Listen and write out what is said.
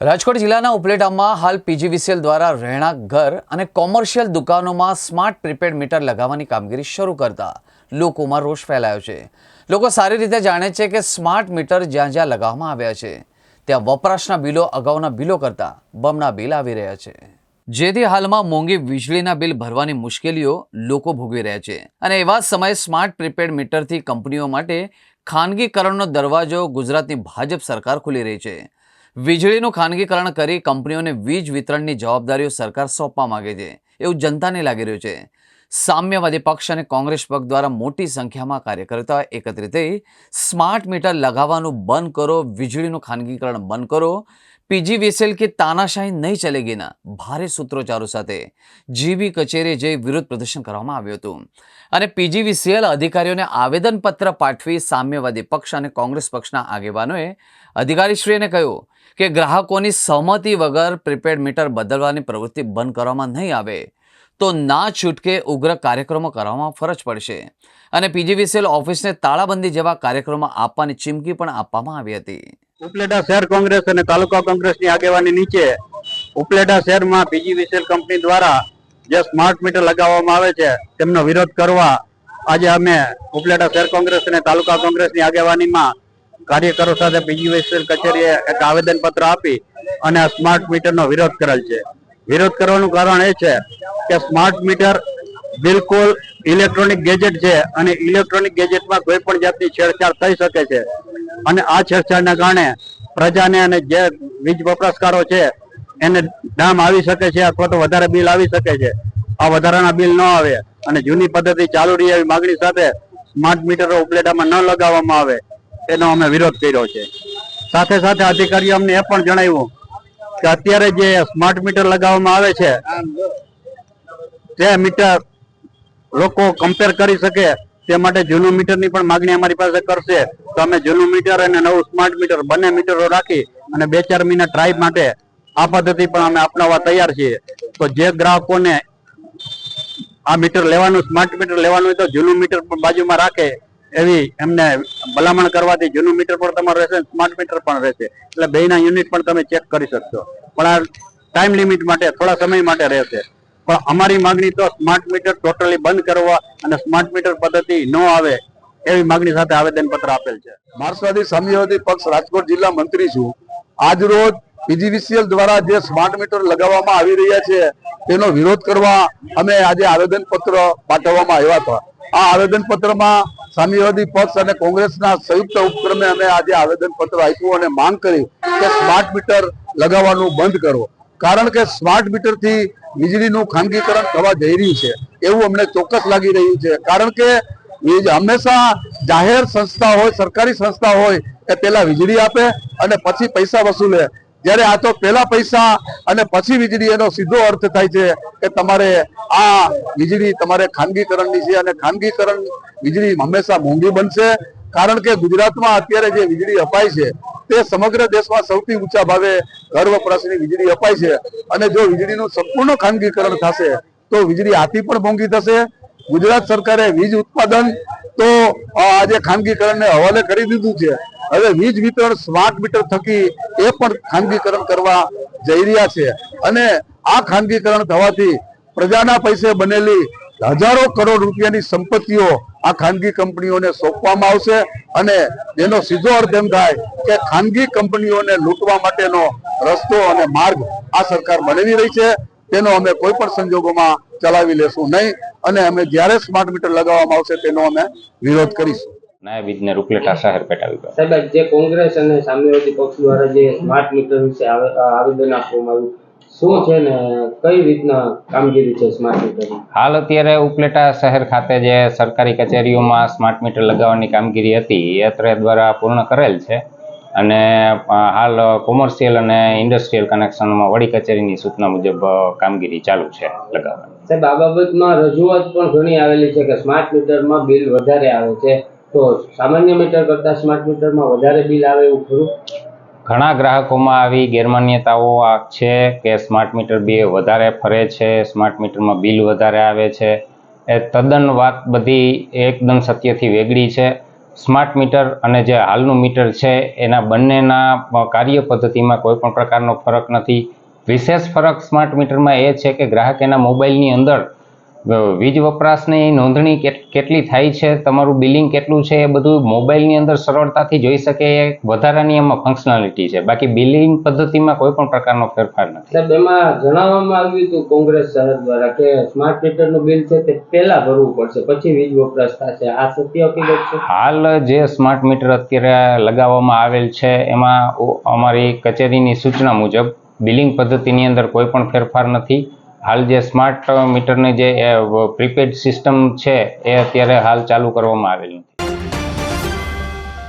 રાજકોટ જિલ્લાના ઉપલેટામાં હાલ પીજીવીસીએલ દ્વારા રહેણાંક ઘર અને કોમર્શિયલ દુકાનોમાં સ્માર્ટ પ્રીપેડ મીટર લગાવવાની કામગીરી શરૂ કરતા લોકોમાં રોષ ફેલાયો છે। લોકો સારી રીતે જાણે છે કે સ્માર્ટ મીટર જ્યાં જ્યાં લગાવવામાં આવ્યા છે ત્યાં વપરાશના બિલો અગાઉના બિલો કરતાં બમણા બિલ આવી રહ્યા છે, જેથી હાલમાં મોંઘી વીજળીના બિલ ભરવાની મુશ્કેલીઓ લોકો ભોગવી રહ્યા છે। અને એવા સમયે સ્માર્ટ પ્રીપેડ મીટરથી કંપનીઓ માટે ખાનગીકરણનો દરવાજો ગુજરાતની ભાજપ સરકાર ખોલી રહી છે। વીજળીનું ખાનગીકરણ કરી કંપનીઓને વીજ વિતરણની જવાબદારીઓ સરકાર સોંપવા માંગે છે એવું જનતાને લાગી રહ્યું છે। સામ્યવાદી પક્ષ અને કોંગ્રેસ પક્ષ દ્વારા મોટી સંખ્યામાં કાર્યકર્તાઓ એકત્રિત થઈ સ્માર્ટ મીટર લગાવવાનું બંધ કરો, વીજળીનું ખાનગીકરણ બંધ કરો, પીજીવીસીએલ की तानाशाही नहीं चलेगीના ભારે સૂત્રોચ્ચારો સાથે જીબી કચેરીએ જઈ વિરોધ પ્રદર્શન કરવામાં આવ્યું હતું અને પીજીવીસીએલ અધિકારીઓને આવેદનપત્ર પાઠવી સામ્યવાદી પક્ષ અને કોંગ્રેસ પક્ષના આગેવાનોએ અધિકારીશ્રીને કહ્યું કે ગ્રાહકોની સહમતિ વગર પ્રીપેડ મીટર બદલવાની પ્રવૃત્તિ બંધ કરવામાં નહીં આવે તો ના છૂટકે ઉગ્ર કાર્યક્રમો કરવામાં ફરજ પડશે અને પીજીવીસીએલ ઓફિસને તાળાબંધી જેવા કાર્યક્રમો આપવાની ચીમકી પણ આપવામાં આવી હતી। ઉપલેટા શહેર કોંગ્રેસ અને તાલુકા કોંગ્રેસની આગેવાની નીચે ઉપલેટા શહેરમાં પીજીવીસીએલ કંપની દ્વારા જે સ્માર્ટ મીટર લગાવવામાં આવે છે તેમનો વિરોધ કરવા આજે અમે ઉપલેટા શહેર કોંગ્રેસ અને તાલુકા કોંગ્રેસની આગેવાનીમાં કાર્યકરો સાથે પીજીવીસીએલ કચેરીએ એક આવેદનપત્ર આપી અને આ સ્માર્ટ મીટરનો વિરોધ કરેલ છે। વિરોધ કરવાનું કારણ એ છે કે સ્માર્ટ મીટર બિલકુલ ઇલેક્ટ્રોનિક ગેજેટ છે અને ઇલેક્ટ્રોનિક ગેજેટમાં કોઈ પણ જાતની છેડછાડ થઈ શકે છે અને આ છેડછાડના કારણે પ્રજાને અને જે વીજ વપરાશકારો છે એને દામ આવી શકે છે અથવા તો વધારે બિલ આવી શકે છે। આ વધારાના બિલ ન આવે અને જૂની પદ્ધતિ ચાલુ રહી એવી માગણી સાથે સ્માર્ટ મીટરો ઉપલેટામાં ન લગાવવામાં આવે એનો અમે વિરોધ કર્યો છે। સાથે સાથે અધિકારીઓ અમને એ પણ જણાવ્યું કે અત્યારે જે સ્માર્ટ મીટર લગાવવામાં આવે છે તે મીટર લોકો કમ્પેર કરી શકે તે માટે જૂનું મીટરની પણ માગણી અમારી પાસે કરશે તો અમે જૂનું મીટર અને નવું સ્માર્ટ મીટર બંને મીટરો રાખી અને 2-4 મહિના ટ્રાય માટે આ પદ્ધતિ પણ અમે અપનાવવા તૈયાર છીએ। તો જે ગ્રાહકોને આ મીટર લેવાનું, સ્માર્ટ મીટર લેવાનું હોય તો જૂનું મીટર પણ બાજુમાં રાખે એવી એમને ભલામણ કરવાથી જૂનું મીટર પણ તમારું રહેશે, સ્માર્ટ મીટર પણ રહેશે, એટલે બેયના યુનિટ પણ તમે ચેક કરી શકશો। પણ આ ટાઈમ લિમિટ માટે થોડા સમય માટે રહેશે। પણ અમારી માગણી તો સ્માર્ટ મીટર ટોટલી બંધ કરવા અને સ્માર્ટ મીટર પદ્ધતિ ન આવે એવી માગણી સાથે આવેદનપત્ર આપેલ છે। માર્ક્સવાદી સામ્યવાદી પક્ષ રાજકોટ જિલ્લા મંત્રી છું। આજ રોજ પીજીવીસીએલ દ્વારા જે સ્માર્ટ મીટર લગાવવામાં આવી રહ્યા છે તેનો વિરોધ કરવા અમે આજે આવેદનપત્ર પાઠવવામાં આવ્યા હતા। આ આવેદનપત્રમાં સામ્યવાદી પક્ષ અને કોંગ્રેસના સંયુક્ત ઉપક્રમે અમે આજે આવેદનપત્ર આપ્યું અને માંગ કરી કે સ્માર્ટ મીટર લગાવવાનું બંધ કરો, કારણ કે સ્માર્ટ મીટરથી વીજળીનું ખાનગીકરણ થવા જઈ રહ્યું છે એવું અમને ચોક્કસ લાગી રહ્યું છે। કારણ કે હંમેશા જાહેર સંસ્થા હોય, સરકારી સંસ્થા હોય એ પેલા વીજળી આપે અને પછી પૈસા વસૂલે, જ્યારે આ તો પેલા પૈસા અને પછી વીજળી, એનો સીધો અર્થ થાય છે કે તમારે આ વીજળી તમારે ખાનગીકરણની છે અને ખાનગીકરણ વીજળી હંમેશા મોંઘી બનશે। કારણ કે ગુજરાતમાં અત્યારે જે વીજળી અપાય છે તે સમગ્ર દેશમાં સૌથી ઊંચા ભાવે ઘર વપરાશની વીજળી અપાય છે અને જો વીજળીનું સંપૂર્ણ ખાનગીકરણ થશે તો વીજળી આથી પણ મોંઘી થશે। ગુજરાત સરકારે વીજ ઉત્પાદન તો આજે ખાનગીકરણને હવાલે કરી દીધું છે, હવે વીજ વિતરણ સ્માર્ટ મીટર થકી એ પણ ખાનગીકરણ કરવા જઈ રહ્યા છે અને આ ખાનગીકરણ થવાથી પ્રજાના પૈસે બનેલી હજારો કરોડ રૂપિયાની સંપત્તિઓ આ ખાનગી કંપનીઓને સોંપવામાં આવશે અને એનો સીધો અર્થ એમ થાય કે ખાનગી કંપનીઓને લૂંટવા માટેનો રસ્તો અને માર્ગ આ સરકાર બનાવી રહી છે। તેનો અમે કોઈ પણ સંજોગોમાં ચલાવી લેશું નહીં અને અમે જ્યારે સ્માર્ટ મીટર લગાવવામાં આવશે તેનો અમે વિરોધ કરીશું। નાયબ ઇજનેર ઉપલેટા શહેર પેટા વિભાગ સાહેબ, જે કોંગ્રેસ અને સામ્યવાદી પક્ષ દ્વારા જે સ્માર્ટ મીટર વિશે આવેદન આપવામાં આવ્યું, શું છે ને કઈ રીતના કામગીરી છે સ્માર્ટ મીટરની? હાલ અત્યારે ઉપલેટા શહેર ખાતે જે સરકારી કચેરીઓમાં સ્માર્ટ મીટર લગાવવાની કામગીરી હતી એ અત્રે દ્વારા પૂર્ણ કરેલ છે અને હાલ કોમર્શિયલ અને ઇન્ડસ્ટ્રીયલ કનેક્શનમાં વડી કચેરીની સૂચના મુજબ કામગીરી ચાલુ છે લગાવવાની। સાહેબ, આ બાબતમાં રજૂઆત પણ ઘણી આવેલી છે કે સ્માર્ટ મીટરમાં બિલ વધારે આવે છે, તો સામાન્ય મીટર કરતા સ્માર્ટ મીટરમાં વધારે બિલ આવે એવું ખરું? ઘણા ગ્રાહકોમાં આવી ગેરમાન્યતાઓ છે કે સ્માર્ટ મીટર બી વધારે ફરે છે, સ્માર્ટ મીટરમાં બિલ વધારે આવે છે। એ તદ્દન વાત બધી એકદમ સત્યથી વેગળી છે। સ્માર્ટ મીટર અને જે હાલનું મીટર છે એના બંનેના કાર્ય પદ્ધતિમાં કોઈ પણ પ્રકારનો ફરક નથી. વિશેષ ફરક સ્માર્ટ મીટરમાં એ છે કે ગ્રાહક એના મોબાઈલની અંદર વીજ વપરાશની નોંધણી કેટલી થાય છે, તમારું બિલિંગ કેટલું છે, એ બધું મોબાઈલની અંદર સરળતાથી જોઈ શકે. એ વધારાની એમાં ફંક્શનાલિટી છે. બાકી બિલિંગ પદ્ધતિમાં કોઈ પણ પ્રકારનો ફેરફાર નથી. સાહેબ, એમાં જણાવવામાં આવ્યું હતું કોંગ્રેસ શહેર દ્વારા કે સ્માર્ટ મીટરનું બિલ છે તે પહેલા ભરવું પડશે, પછી વીજ વપરાશ થશે. આ સત્ય હકીકત છે? હાલ જે સ્માર્ટ મીટર અત્યારે લગાવવામાં આવેલ છે એમાં અમારી કચેરીની સૂચના મુજબ બિલિંગ પદ્ધતિની અંદર કોઈ પણ ફેરફાર નથી. હાલ જે સ્માર્ટ મીટરની જે પ્રીપેડ સિસ્ટમ છે એ અત્યારે હાલ ચાલુ કરવામાં આવેલ નથી.